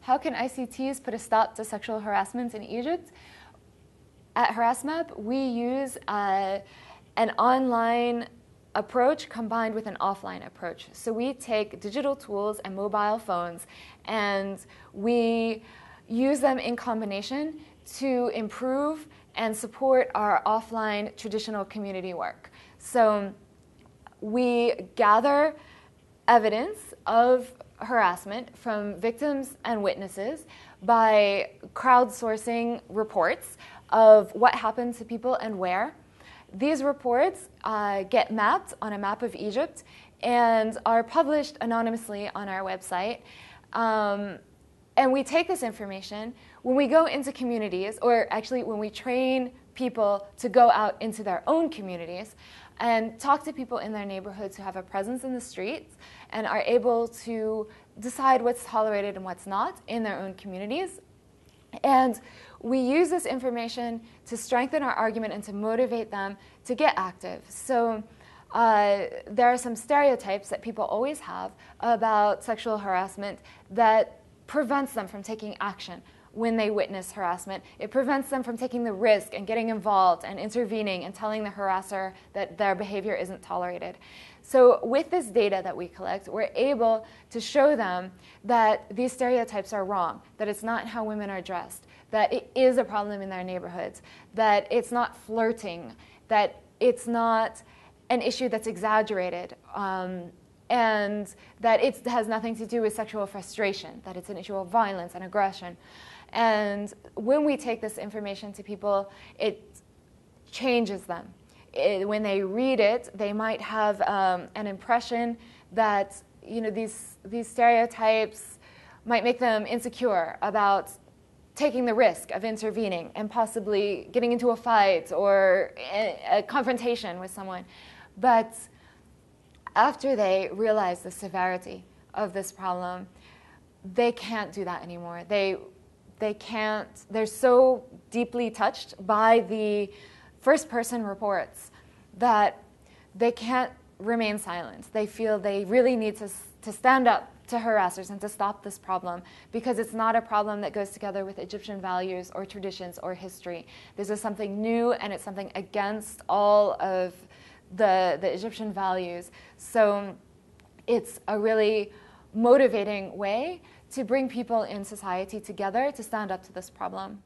how can ICTs put a stop to sexual harassment in Egypt? At HarassMap, we use an online approach combined with an offline approach. So we take digital tools and mobile phones and we use them in combination to improve and support our offline traditional community work. So we gather evidence of harassment from victims and witnesses by crowdsourcing reports of what happened to people and where. These reports get mapped on a map of Egypt and are published anonymously on our website. And we take this information when we go into communities, or actually when we train people to go out into their own communities and talk to people in their neighborhoods who have a presence in the streets and are able to decide what's tolerated and what's not in their own communities. And we use this information to strengthen our argument and to motivate them to get active. So there are some stereotypes that people always have about sexual harassment that prevents them from taking action when they witness harassment. It prevents them from taking the risk and getting involved and intervening and telling the harasser that their behavior isn't tolerated. So with this data that we collect, we're able to show them that these stereotypes are wrong, that it's not how women are dressed, that it is a problem in their neighborhoods, that it's not flirting, that it's not an issue that's exaggerated, and that it has nothing to do with sexual frustration, that it's an issue of violence and aggression. And when we take this information to people, it changes them. When they read it, they might have an impression that these stereotypes might make them insecure about taking the risk of intervening and possibly getting into a fight or a confrontation with someone. But after they realize the severity of this problem, they can't do that anymore. They can't, they're so deeply touched by the first-person reports that they can't remain silent. They feel they really need to stand up to harassers and to stop this problem, because it's not a problem that goes together with Egyptian values or traditions or history. This is something new, and it's something against all of the Egyptian values. So it's a really motivating way to bring people in society together to stand up to this problem.